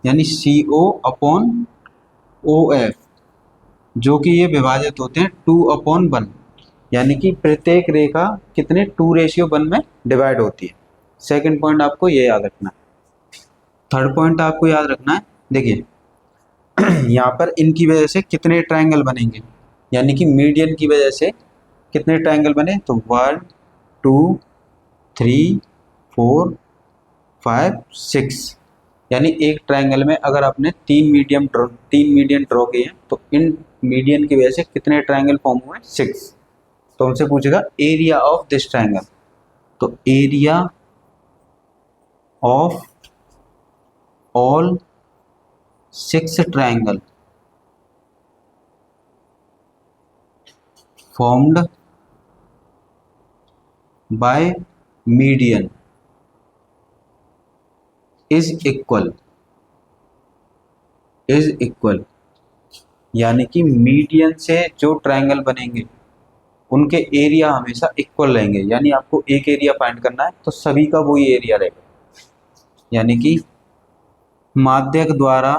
Speaker 1: यानी CO/OF, जो कि ये विभाजित होते हैं 2/1, यानी कि प्रत्येक रेखा कितने 2:1 में डिवाइड होती है। सेकंड पॉइंट आपको ये याद रखना है। थर्ड पॉइंट आपको याद रखना है, देखिए यहाँ पर इनकी वजह से कितने ट्रायंगल बनेंगे, यानी कि मीडियन की वजह से कितने ट्रायंगल बने, तो 1 2 3 4 5 6, यानी एक ट्रायंगल में अगर आपने 3 मीडियन ड्रॉ किए हैं तो इन मीडियन की वजह से कितने ट्रायंगल फॉर्म हुए, 6। तो हमसे पूछेगा एरिया ऑफ दिस ट्रायंगल, तो area of all 6 triangle formed by median is equal, यानी कि मीडियन से जो ट्रायंगल बनेंगे उनके एरिया हमेशा इक्वल रहेंगे। यानी आपको एक एरिया फाइंड करना है तो सभी का वही एरिया रहेगा, यानी कि माध्यक द्वारा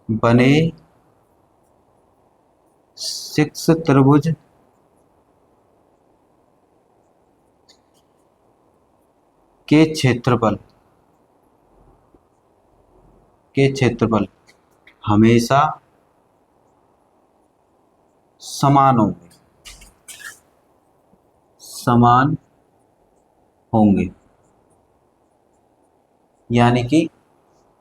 Speaker 1: बने 6 त्रिभुज के क्षेत्रफल हमेशा समान होंगे। यानी कि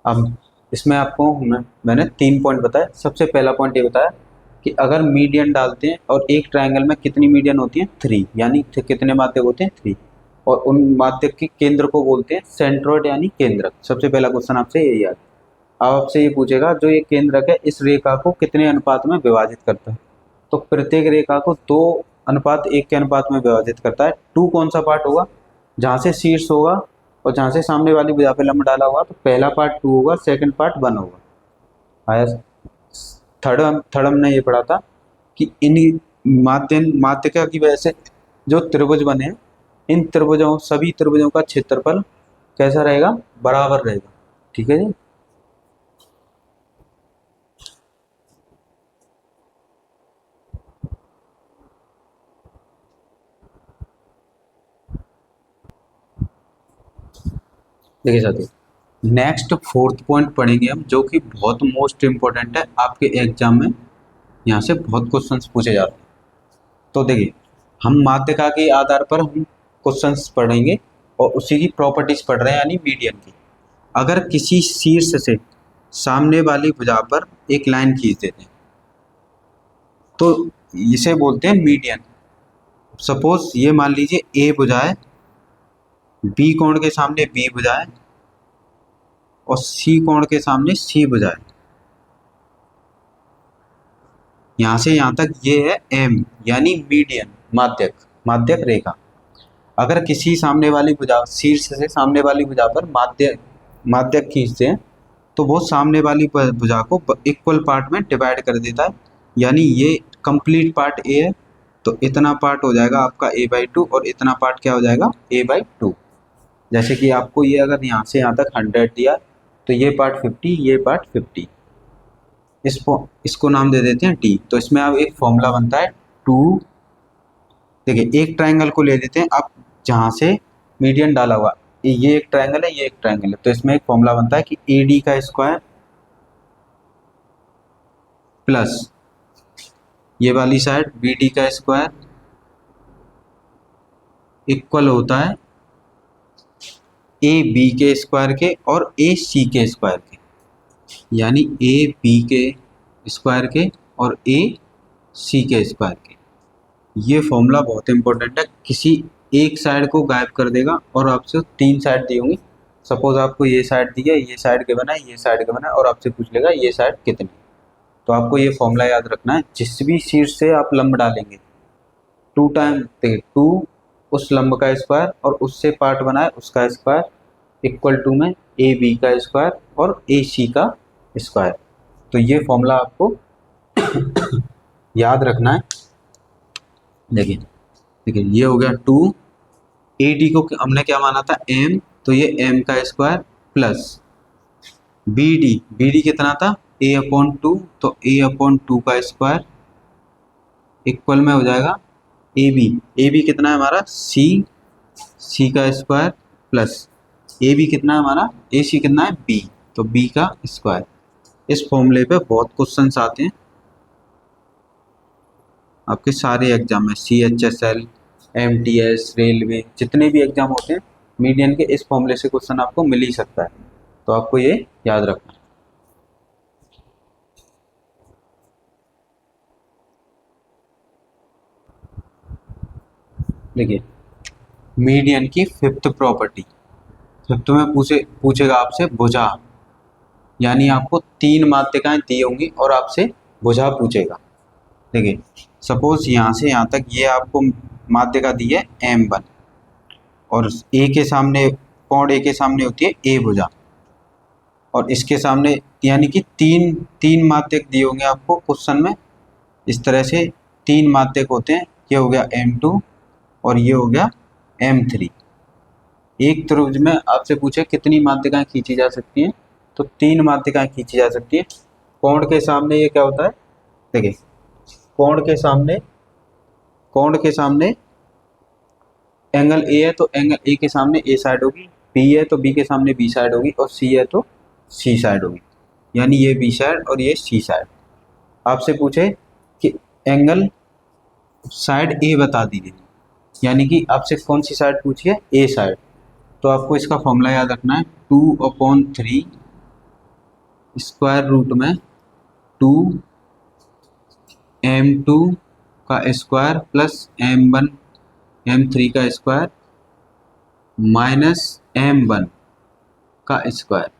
Speaker 1: अब इसमें आपको मैंने 3 पॉइंट बताए। सबसे पहला पॉइंट ये बताया कि अगर मीडियन डालते हैं और एक ट्रायंगल में कितनी मीडियन होती है, 3, यानी कितने माध्यक होते हैं, 3, और उन माध्यक के केंद्र को बोलते हैं सेंट्रोइड यानी केंद्रक। सबसे पहला क्वेश्चन आपसे यही याद। अब आपसे ये पूछेगा जो ये केंद्रक है इस रेखा को कितने अनुपात में विभाजित करता है, तो प्रत्येक रेखा को 2:1 के अनुपात में विभाजित करता है। 2 कौन सा पार्ट होगा, जहाँ से शीर्ष होगा और जहाँ से सामने वाली भुजा पे लंब डाला होगा, तो पहला पार्ट 2 होगा, सेकंड पार्ट 1 होगा। आया। थर्ड हमने ये पढ़ा था कि इन माध्यिका की वजह से जो त्रिभुज बने हैं, इन सभी त्रिभुजों का क्षेत्रफल कैसा रहेगा, बराबर रहेगा। ठीक है जी। देखिए साथियों, नेक्स्ट 4th पॉइंट पढ़ेंगे हम, जो कि बहुत मोस्ट इम्पोर्टेंट है आपके एग्जाम में, यहाँ से बहुत क्वेश्चंस पूछे जाते हैं। तो देखिए, हम माध्यिका के आधार पर हम क्वेश्चंस पढ़ेंगे और उसी की प्रॉपर्टीज पढ़ रहे हैं, यानी मीडियन की। अगर किसी शीर्ष से सामने वाली भुजा पर एक लाइन खींच देते हैं तो इसे बोलते हैं मीडियन। सपोज ये मान लीजिए ए भुजा है, बी कोण के सामने बी भुजा है और सी कोण के सामने सी भुजा है। यहाँ से यहाँ तक ये है एम, यानी मीडियन, माध्यक रेखा। अगर किसी सामने वाली भुजा, शीर्ष से सामने वाली भुजा पर माध्यक खींचते हैं तो वो सामने वाली भुजा को इक्वल पार्ट में डिवाइड कर देता है। यानी ये कंप्लीट पार्ट ए है तो इतना पार्ट हो जाएगा आपका a/2 और इतना पार्ट क्या हो जाएगा a/2। जैसे कि आपको ये अगर यहाँ से यहाँ तक 100 दिया तो ये पार्ट 50, ये पार्ट 50, इसको नाम दे देते हैं टी। तो इसमें अब एक फॉर्मूला बनता है टू, देखिए एक ट्रायंगल को ले लेते हैं आप जहाँ से मीडियन डाला हुआ, ये एक ट्रायंगल है, ये एक ट्रायंगल है, तो इसमें एक फॉर्मूला बनता है कि ए डी का स्क्वायर प्लस ये वाली साइड बी डी का स्क्वायर इक्वल होता है ए बी के स्क्वायर के और ए सी के स्क्वायर के, यानी ए बी के स्क्वायर के और ए सी के स्क्वायर के। ये फॉर्मूला बहुत इंपॉर्टेंट है, किसी एक साइड को गायब कर देगा और आपसे 3 साइड दी होंगी, सपोज आपको ये साइड दी है, ये साइड के बना है, ये साइड के बना है, और आपसे पूछ लेगा ये साइड कितनी। तो आपको ये फॉर्मूला याद रखना है, जिस भी शीर्ष से आप लंब डालेंगे 2 टाइम 2 उस लंब का स्क्वायर और उससे पार्ट बना है उसका स्क्वायर इक्वल टू में ए बी का स्क्वायर और ए सी का स्क्वायर। तो ये फॉर्मूला आपको याद रखना है। देखिए देखिए ये हो गया 2, ए डी को हमने क्या माना था एम, तो ये एम का स्क्वायर प्लस बी डी कितना था ए अपॉन 2, तो ए अपॉन 2 का स्क्वायर इक्वल में हो जाएगा ए बी कितना है हमारा सी का स्क्वायर प्लस ए बी कितना है हमारा ए सी कितना है बी, तो बी का स्क्वायर। इस फॉर्मूले पे बहुत क्वेश्चंस आते हैं आपके सारे एग्जाम में, CHSL MTS रेलवे जितने भी एग्जाम होते हैं मीडियन के, इस फॉर्मूले से क्वेश्चन आपको मिल ही सकता है, तो आपको ये याद रखना है। देखिए मीडियन की फिफ्थ प्रॉपर्टी, फिफ्थ में पूछेगा आपसे भुजा, यानी आपको 3 माध्यिकाएं दी होंगी और आपसे भुजा पूछेगा। देखिए सपोज यहाँ से यहाँ तक ये आपको माध्यिका दी है M1 और ए के सामने कोण ए के सामने होती है ए भुजा, और इसके सामने यानी कि तीन माध्यक दिए होंगे आपको क्वेश्चन में, इस तरह से 3 माध्यक होते हैं, ये हो गया M2 और ये हो गया M3। एक त्रिभुज में आपसे पूछे कितनी माध्यिकाएं खींची जा सकती हैं, तो 3 माध्यिकाएं खींची जा सकती है। कोण के सामने ये क्या होता है, देखिए कोण के सामने एंगल ए है तो एंगल ए के सामने ए साइड होगी, बी है तो बी के सामने बी साइड होगी, और सी है तो सी साइड होगी, यानी ये बी साइड और ये सी साइड। आपसे पूछे कि एंगल साइड ए बता दीजिए, यानी कि आपसे कौन सी साइड पूछी है ए साइड, तो आपको इसका फॉर्मूला याद रखना है 2/3 स्क्वायर रूट में 2m2 का स्क्वायर प्लस m1 m3 का स्क्वायर माइनस m1 का स्क्वायर,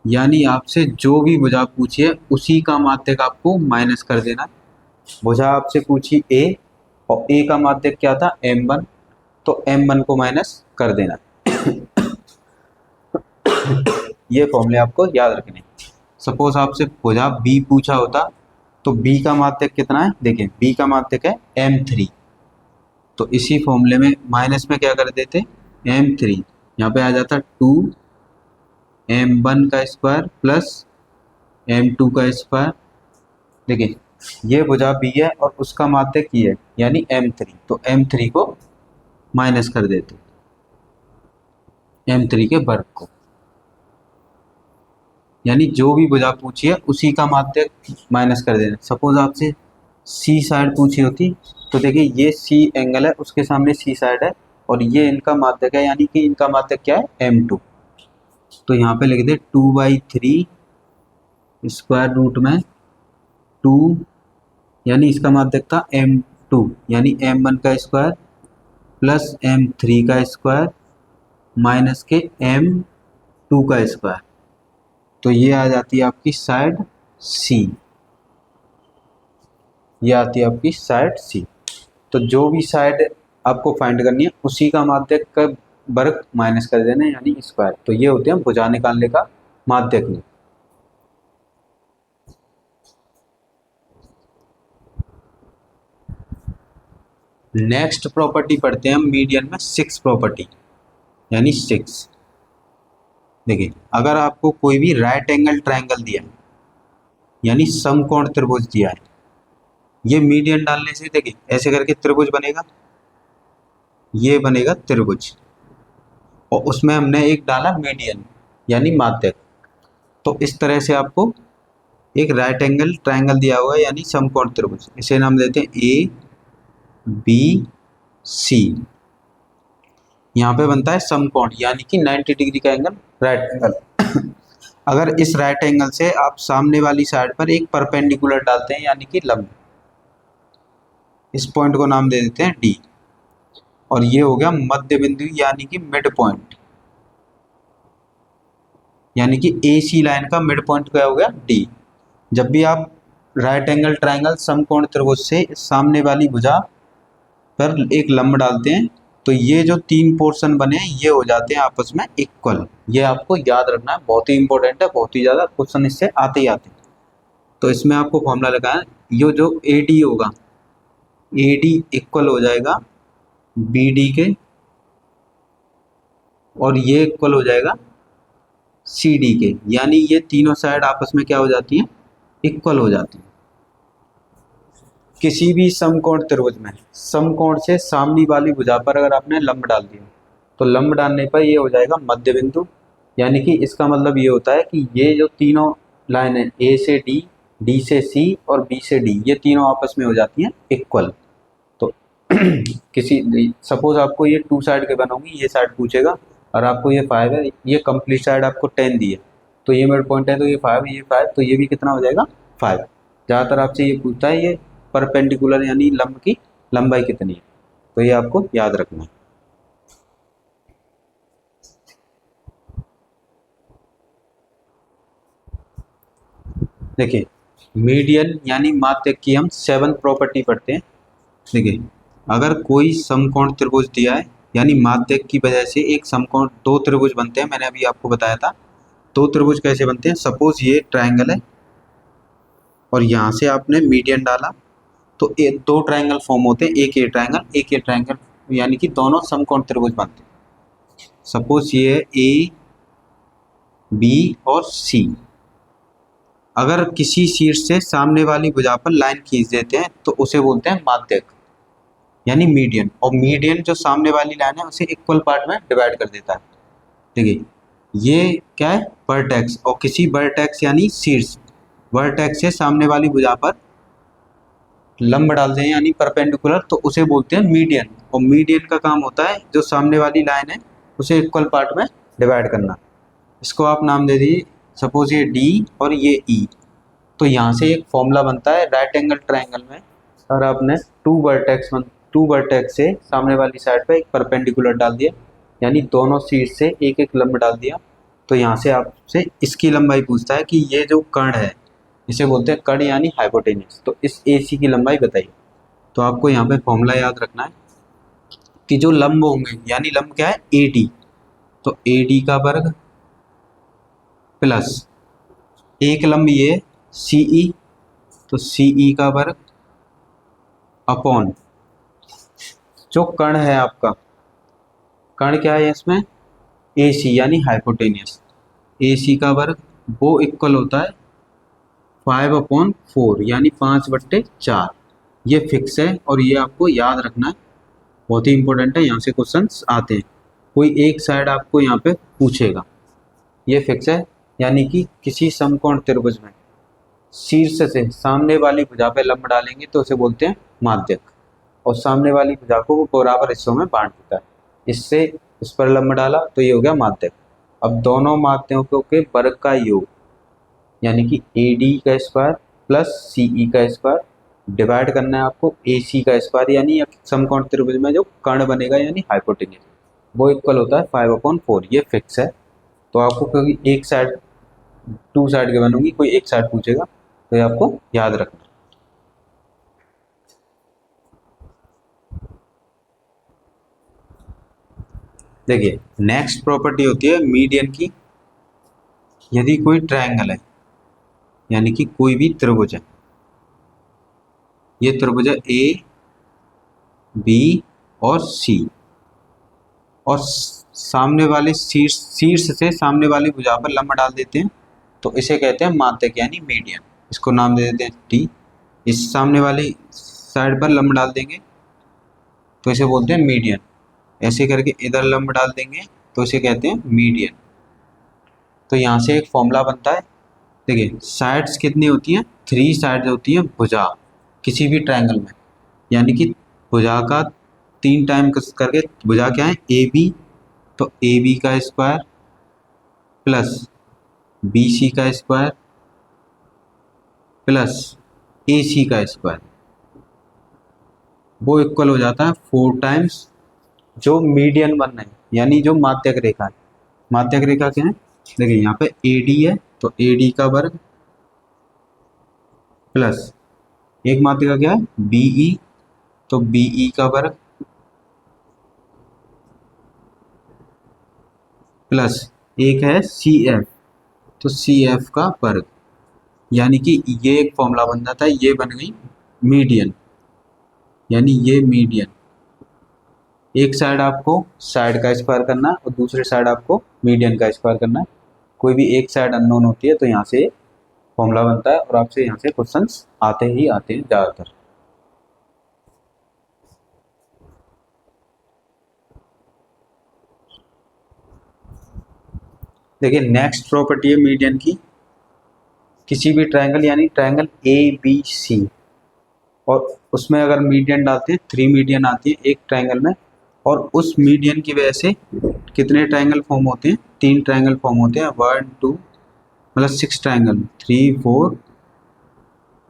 Speaker 1: यानी आपसे जो भी भुजा पूछी है उसी का माध्यक आपको माइनस कर देना। भुजा आपसे पूछी ए और ए का माध्यक क्या था m1, तो m1 को माइनस कर देना। ये फॉर्मूले आपको याद रखने। सपोज आपसे भुजा बी पूछा होता तो बी का माध्यक कितना है, देखिए बी का माध्यक है m3, तो इसी फॉर्मूले में माइनस में क्या कर देते m3, यहाँ पे आ जाता 2m1 का स्क्वायर प्लस m2 का स्क्वायर। देखिए ये भुजा बी है और उसका माध्यक ये है यानी m3, तो m3 को माइनस कर देते m3 के वर्ग को, यानी जो भी भुजा पूछी है उसी का माध्यक माइनस कर देना। सपोज आपसे सी साइड पूछी होती तो देखिए ये सी एंगल है उसके सामने सी साइड है और ये इनका माध्यक है, यानी कि इनका माध्यक क्या है m2, तो यहाँ पे लिख दे 2/3 स्क्वायर रूट में 2, यानी इसका माध्यक था m2 यानी m1 का स्क्वायर प्लस m3 का स्क्वायर माइनस के m2 का स्क्वायर, तो ये आ जाती है आपकी साइड सी, ये आती है आपकी साइड सी। तो जो भी साइड आपको फाइंड करनी है उसी का माध्यक का वर्ग माइनस कर देना है यानी स्क्वायर, तो ये होते हैं भुजा निकालने का माध्यक में। नेक्स्ट प्रॉपर्टी पढ़ते हैं हम मीडियन में, 6 प्रॉपर्टी। यानी 6। देखिए अगर आपको कोई भी राइट एंगल ट्रायंगल दिया है यानी समकोण त्रिभुज दिया है, ये मीडियन डालने से देखिए ऐसे करके त्रिभुज बनेगा, ये बनेगा त्रिभुज, और उसमें हमने एक डाला मीडियन यानी माध्यक। तो इस तरह से आपको एक राइट एंगल ट्रायंगल दिया हुआ है यानी समकोण त्रिभुज, इसे नाम देते हैं ए बी सी। यहाँ पे बनता है समकोण यानी कि 90 डिग्री का एंगल राइट एंगल। अगर इस राइट एंगल से आप सामने वाली साइड पर एक परपेंडिकुलर डालते हैं यानी कि लंब, इस पॉइंट को नाम दे देते हैं डी, और ये हो गया मध्य बिंदु यानी कि मिड पॉइंट, यानी कि ए सी लाइन का मिड पॉइंट क्या हो गया डी। जब भी आप राइट एंगल ट्रायंगल समकोण त्रिभुज से सामने वाली भुजा पर एक लंब डालते हैं तो ये जो 3 पोर्शन बने हैं ये हो जाते हैं आपस में इक्वल। ये आपको याद रखना है, बहुत ही इंपॉर्टेंट है, बहुत ही ज़्यादा क्वेश्चन इससे आते ही आते हैं। तो इसमें आपको फॉर्मूला लगाना है, ये जो ए डी होगा, ए डी इक्वल हो जाएगा बी डी के, और ये इक्वल हो जाएगा सी डी के, यानी ये तीनों साइड आपस में क्या हो जाती हैं, इक्वल हो जाती हैं। किसी भी समकोण त्रिभुज में समकोण से सामने वाली भुजा पर अगर आपने लंब डाल दिया तो लंब डालने पर ये हो जाएगा मध्य बिंदु, यानी कि इसका मतलब ये होता है कि ये जो तीनों लाइन है ए से डी, डी से सी और बी से डी, ये तीनों आपस में हो जाती हैं इक्वल। तो किसी सपोज आपको ये 2 साइड के बनोगी, ये साइड पूछेगा और आपको ये 5 है, ये कंप्लीट साइड आपको 10 दी है, तो ये मिड पॉइंट है तो ये 5, ये 5, तो ये भी कितना हो जाएगा 5। ज़्यादातर आपसे ये पूछता है ये परपेंडिकुलर यानी लंब की लंबाई कितनी है, तो ये आपको याद रखना है। देखिए मीडियन यानी माध्यक की हम 7th प्रॉपर्टी पढ़ते हैं। देखिए अगर कोई समकोण त्रिभुज दिया है यानी माध्यक की वजह से एक समकोण, 2 त्रिभुज बनते हैं, मैंने अभी आपको बताया था 2 त्रिभुज कैसे बनते हैं। सपोज ये ट्रायंगल है और यहाँ से आपने मीडियन डाला तो 2 ट्रायंगल फॉर्म होते हैं, एक ये ट्रायंगल एक ये ट्रायंगल, यानी कि दोनों समकोण त्रिभुज बनते हैं। सपोज ये ए बी और सी, अगर किसी शीर्ष से सामने वाली भुजा पर लाइन खींच देते हैं तो उसे बोलते हैं माध्यक यानी मीडियन, और मीडियन जो सामने वाली लाइन है उसे इक्वल पार्ट में डिवाइड कर देता है। देखिए ये क्या है, वर्टेक्स, और किसी वर्टेक्स यानी शीर्ष वर्टेक्स से सामने वाली भुजा पर लंब डाल दें यानी परपेंडिकुलर, तो उसे बोलते हैं मीडियन, और मीडियन का काम होता है जो सामने वाली लाइन है उसे इक्वल पार्ट में डिवाइड करना। इसको आप नाम दे दीजिए, सपोज ये डी और ये ई। तो यहाँ से एक फॉर्मूला बनता है राइट एंगल ट्रायंगल में, और आपने 2 वर्टेक्स से सामने वाली साइड पे एक परपेंडिकुलर डाल दिया यानी दोनों शीर्ष से एक एक लंब डाल दिया, तो यहाँ से आपसे इसकी लंबाई पूछता है कि ये जो कर्ण है इसे बोलते हैं कर्ण यानी हाइपोटेन्यूस, तो इस AC की लंबाई बताइए। तो आपको यहाँ पे फॉर्मूला याद रखना है कि जो लंब होंगे यानी लंब क्या है AD, तो AD का वर्ग प्लस एक लंब ये CE, तो CE का वर्ग अपॉन जो कर्ण है आपका, कर्ण क्या है इसमें AC यानी हाइपोटेनियस, AC का वर्ग वो इक्वल होता है 5/4 यानी 5/4। ये फिक्स है और ये आपको याद रखना है, बहुत ही इंपॉर्टेंट है, यहाँ से क्वेश्चंस आते हैं। कोई एक साइड आपको यहाँ पे पूछेगा, ये फिक्स है, यानी कि किसी समकोण त्रिभुज में शीर्ष से सामने वाली भुजा पे लंब डालेंगे तो उसे बोलते हैं माध्यक, और सामने वाली भुजा को वो बराबर हिस्सों में बांट देता है, इससे इस पर लंब डाला तो ये हो गया माध्यक। अब दोनों माध्यकों के वर्ग का योग यानी कि AD का स्क्वायर प्लस CE का स्क्वायर डिवाइड करना है आपको AC का स्क्वायर, यानी समकोण त्रिभुज में जो कर्ण बनेगा यानी हाइपोटेन्यूस वो इक्वल होता है 5/4। ये फिक्स है, तो आपको क्योंकि एक साइड 2 साइड के बनूंगी, कोई एक साइड पूछेगा तो ये आपको याद रखना। देखिए नेक्स्ट प्रॉपर्टी होती है मीडियन की। यदि कोई ट्रायंगल है यानी कि कोई भी त्रिभुज है, ये त्रिभुज है A B और C, और सामने वाले शीर्ष से सामने वाली भुजा पर लंब डाल देते हैं तो इसे कहते हैं माध्यक यानी मीडियन। इसको नाम दे देते हैं टी। इस सामने वाली साइड पर लंब डाल देंगे तो इसे बोलते हैं मीडियन। ऐसे करके इधर लंब डाल देंगे तो इसे कहते हैं मीडियन। तो यहाँ से एक फॉर्मूला बनता है। देखिए साइड्स कितनी होती हैं, 3 साइड्स होती हैं भुजा किसी भी ट्रायंगल में, यानी कि भुजा का 3 टाइम करके भुजा क्या है ए बी, तो ए बी का स्क्वायर प्लस बी सी का स्क्वायर प्लस ए सी का स्क्वायर, वो इक्वल हो जाता है 4 टाइम्स जो मीडियन बन रहे हैं यानी जो माध्यक रेखा है। माध्यक रेखा क्या है, देखिए यहाँ पे ए डी है तो ए डी का वर्ग प्लस एक माध्यिका क्या है बीई, तो बीई का वर्ग प्लस एक है सी एफ, तो सी एफ का वर्ग, यानी कि ये एक फॉर्मूला बन जाता है। ये बन गई मीडियन, यानी ये मीडियन। एक साइड आपको साइड का स्क्वायर करना है और दूसरी साइड आपको मीडियन का स्क्वायर करना है। कोई भी एक साइड अननोन होती है तो यहाँ से फॉर्मूला बनता है और आपसे यहाँ से क्वेश्चंस आते ही आते हैं ज़्यादातर। देखिए नेक्स्ट प्रॉपर्टी है मीडियन की। किसी भी ट्रायंगल यानी ट्रायंगल ए बी सी और उसमें अगर मीडियन डालते हैं 3 मीडियन आती है एक ट्रायंगल में, और उस मीडियन की वजह से कितने ट्रायंगल फॉर्म होते हैं, 3 ट्रायंगल फॉर्म होते हैं। 1 2 मतलब 6 ट्रायंगल, 3 4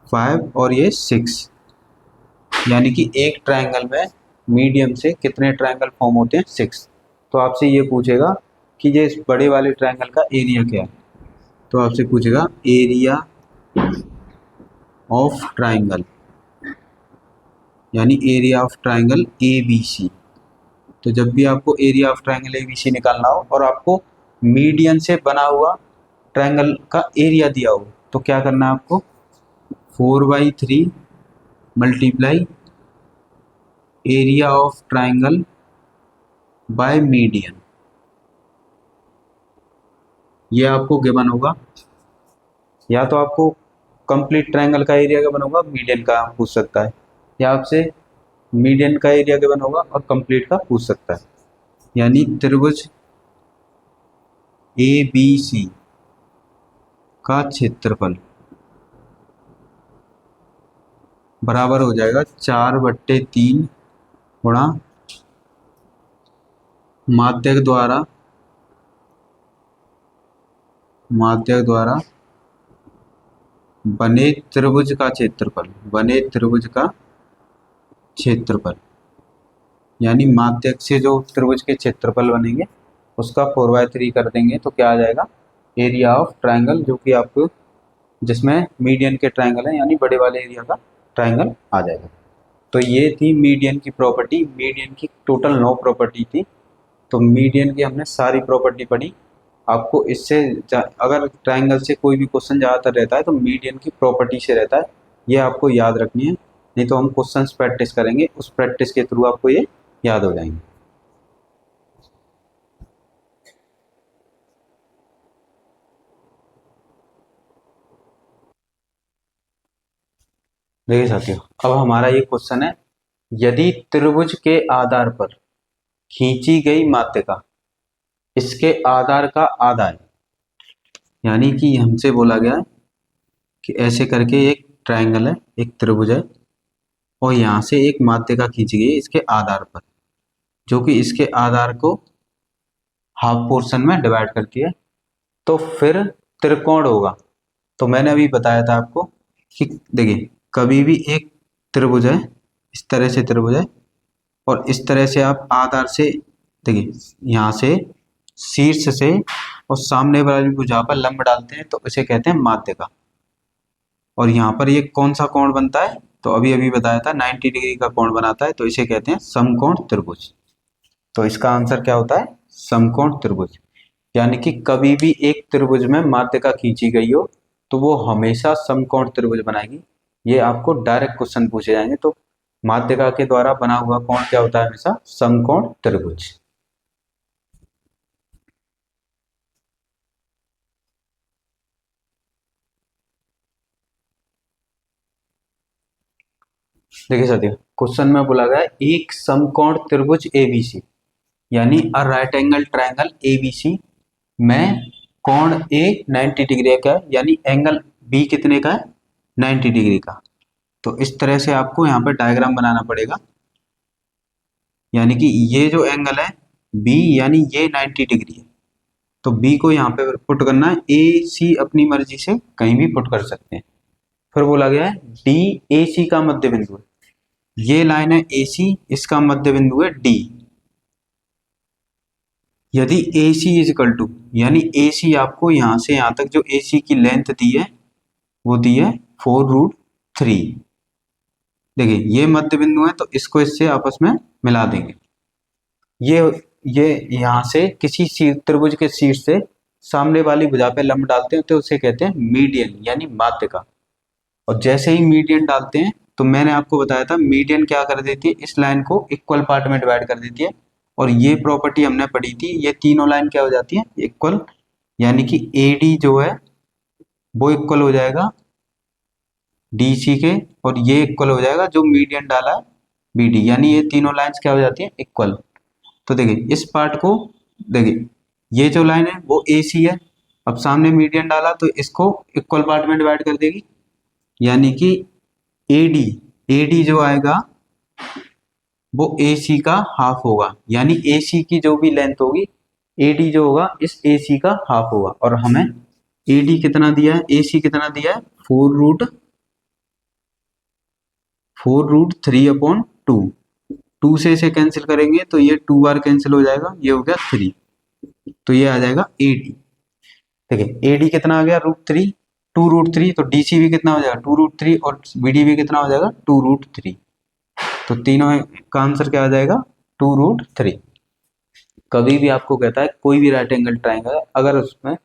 Speaker 1: 5 और ये 6, यानी कि एक ट्रायंगल में मीडियन से कितने ट्रायंगल फॉर्म होते हैं 6। तो आपसे ये पूछेगा कि ये इस बड़े वाले ट्रायंगल का एरिया क्या है, तो आपसे पूछेगा एरिया ऑफ ट्रायंगल, यानी area of triangle A B C. तो जब भी आपको area of triangle A B C निकालना हो और आपको मीडियन से बना हुआ ट्रायंगल का एरिया दिया हो तो क्या करना है आपको, 4/3 multiply area of triangle by median. ये आपको गिवन होगा, या तो आपको कंप्लीट ट्रायंगल का एरिया गिवन होगा, मीडियन का पूछ सकता है, या आपसे मीडियन का एरिया गिवन होगा और कंप्लीट का पूछ सकता है। यानी त्रिभुज ए बी सी का क्षेत्रफल बराबर हो जाएगा 4/3 गुणा माध्यक द्वारा बने त्रिभुज का क्षेत्रफल, यानी माध्यक से जो त्रिभुज के क्षेत्रफल बनेंगे उसका 4/3 कर देंगे तो क्या आ जाएगा, एरिया ऑफ ट्रायंगल, जो कि आपको जिसमें मीडियन के ट्रायंगल है यानी बड़े वाले एरिया का ट्रायंगल आ जाएगा। तो ये थी मीडियन की प्रॉपर्टी। मीडियन की टोटल 9 प्रॉपर्टी थी, तो मीडियन की हमने सारी प्रॉपर्टी पढ़ी। आपको इससे अगर ट्रायंगल से कोई भी क्वेश्चन ज़्यादातर रहता है तो मीडियन की प्रॉपर्टी से रहता है, ये आपको याद रखनी है, नहीं तो हम क्वेश्चंस प्रैक्टिस करेंगे, उस प्रैक्टिस के थ्रू आपको ये याद हो जाएंगे। देखिए साथियों, अब हमारा ये क्वेश्चन है, यदि त्रिभुज के आधार पर खींची गई माध्यिका इसके आधार का आधा है, यानी कि हमसे बोला गया है कि ऐसे करके एक ट्रायंगल है, एक त्रिभुज है और यहाँ से एक माध्यिका खींची गई है इसके आधार पर, जो कि इसके आधार को हाफ पोर्शन में डिवाइड करती है, तो फिर त्रिकोण होगा। तो मैंने अभी बताया था आपको कि देखिए कभी भी एक त्रिभुज है, इस तरह से त्रिभुज है और इस तरह से आप आधार से देखिए यहाँ से शीर्ष से और सामने वाली भुजा पर लंब डालते हैं तो इसे कहते हैं माध्यिका। और यहाँ पर ये कौन सा कोण बनता है, तो अभी अभी बताया था 90 डिग्री का कोण बनाता है, तो इसे कहते हैं समकोण त्रिभुज। तो इसका आंसर क्या होता है, समकोण त्रिभुज। यानी कि कभी भी एक त्रिभुज में माध्यिका खींची गई हो तो वो हमेशा समकोण त्रिभुज बनाएगी। ये आपको डायरेक्ट क्वेश्चन पूछे जाएंगे, तो माध्यिका के द्वारा बना हुआ कोण क्या होता है, हमेशा समकोण त्रिभुज। देखिए साथियों, क्वेश्चन में बोला गया है एक समकोण त्रिभुज एबीसी यानी a right angle triangle ABC में कोण ए 90 डिग्री का है, यानी एंगल बी कितने का है, 90 डिग्री का। तो इस तरह से आपको यहाँ पर डायग्राम बनाना पड़ेगा, यानी कि ये जो एंगल है बी यानी ये 90 डिग्री है, तो बी को यहाँ पे पुट करना है। ए सी अपनी मर्जी से कहीं भी पुट कर सकते हैं। फिर बोला गया है डी ए सी का मध्य बिंदु है, ये लाइन है ए सी, इसका मध्य बिंदु है डी। यदि ए सी इज इक्वल टू, यानी ए सी आपको यहाँ से यहाँ तक जो ए सी की लेंथ दी है वो दी है 4√3। देखिए ये मध्य बिंदु है, तो इसको इससे आपस में मिला देंगे। ये ये यहाँ से किसी त्रिभुज के शीर्ष से सामने वाली भुजा पे लंब डालते हैं तो उसे कहते हैं मीडियन यानी माध्यिका। और जैसे ही मीडियन डालते हैं तो मैंने आपको बताया था मीडियन क्या कर देती है, इस लाइन को इक्वल पार्ट में डिवाइड कर देती है। और ये प्रॉपर्टी हमने पढ़ी थी, ये तीनों लाइन क्या हो जाती है, इक्वल, यानी कि AD जो है वो इक्वल हो जाएगा DC के, और ये इक्वल हो जाएगा जो मीडियन डाला है BD, यानी ये तीनों लाइंस क्या हो जाती है, इक्वल। तो देखिए इस पार्ट को, देखिए ये जो लाइन है वो AC है, अब सामने मीडियन डाला तो इसको इक्वल पार्ट में डिवाइड कर देगी, यानी कि AD जो आएगा वो AC का हाफ होगा, यानी AC की जो भी लेंथ होगी AD जो होगा इस AC का हाफ होगा। और हमें AD कितना दिया है, AC कितना दिया है, 4√3/2। 2 से इसे कैंसिल करेंगे तो ये 2 बार कैंसिल हो जाएगा, ये हो गया 3, तो ये आ जाएगा AD। देखिए AD कितना आ गया, √3, 2√3, तो DC भी कितना हो जाएगा 2√3 और BD भी कितना हो जाएगा 2√3। तो तीनों का आंसर क्या आ जाएगा, 2√3। कभी भी आपको कहता है कोई भी राइट एंगल ट्रायंगल है, अगर उसमें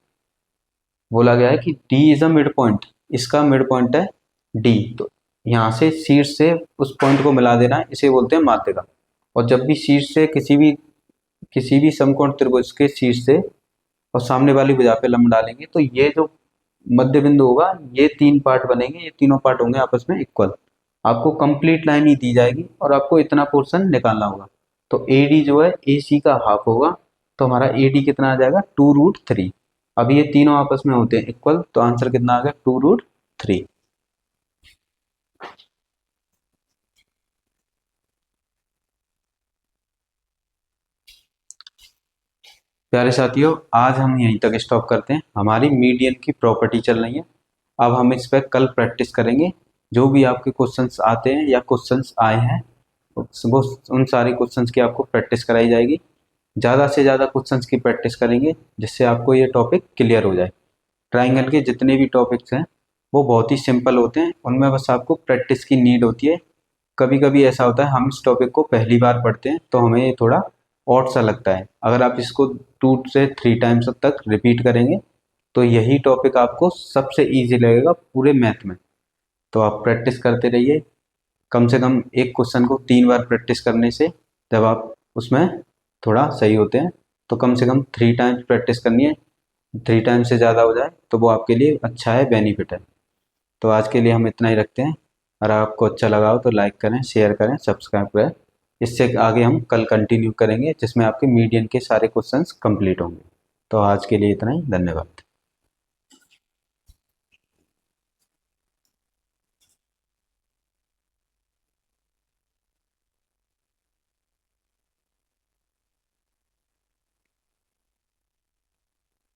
Speaker 1: बोला गया है कि D is a mid point, इसका मिड पॉइंट है D, तो यहाँ से शीर्ष से उस पॉइंट को मिला देना है, इसे बोलते हैं माध्यिका। और जब भी शीर्ष से किसी भी समकोण त्रिभुज के शीर्ष से और सामने वाली भुजा पे लंब डालेंगे तो ये जो मध्य बिंदु होगा ये 3 पार्ट बनेंगे, ये तीनों पार्ट होंगे आपस में इक्वल। आपको कंप्लीट लाइन ही दी जाएगी और आपको इतना पोर्शन निकालना होगा। तो AD जो है AC का हाफ होगा, तो हमारा AD कितना आ जाएगा 2√3। अब ये तीनों आपस में होते हैं इक्वल, तो आंसर कितना आ गया 2√3। प्यारे साथियों, आज हम यहीं तक स्टॉप करते हैं। हमारी मीडियन की प्रॉपर्टी चल रही है, अब हम इस पर कल प्रैक्टिस करेंगे। जो भी आपके क्वेश्चंस आते हैं या क्वेश्चंस आए हैं वो उन सारे क्वेश्चंस की आपको प्रैक्टिस कराई जाएगी। ज़्यादा से ज़्यादा क्वेश्चंस की प्रैक्टिस करेंगे जिससे आपको ये टॉपिक क्लियर हो जाए। ट्राइंगल के जितने भी टॉपिक्स हैं वो बहुत ही सिंपल होते हैं, उनमें बस आपको प्रैक्टिस की नीड होती है। कभी कभी ऐसा होता है हम इस टॉपिक को पहली बार पढ़ते हैं तो हमें ये थोड़ा ऑड सा लगता है, अगर आप इसको 2 से 3 टाइम्स तक रिपीट करेंगे तो यही टॉपिक आपको सबसे ईजी लगेगा पूरे मैथ में। तो आप प्रैक्टिस करते रहिए, कम से कम एक क्वेश्चन को 3 बार प्रैक्टिस करने से जब आप उसमें थोड़ा सही होते हैं तो कम से कम 3 टाइम्स प्रैक्टिस करनी है। 3 टाइम्स से ज़्यादा हो जाए तो वो आपके लिए अच्छा है, बेनिफिट है। तो आज के लिए हम इतना ही रखते हैं। अगर आपको अच्छा लगा हो तो लाइक करें, शेयर करें, सब्सक्राइब करें। इससे आगे हम कल कंटिन्यू करेंगे जिसमें आपके मीडियन के सारे क्वेश्चंस कंप्लीट होंगे। तो आज के लिए इतना ही, धन्यवाद।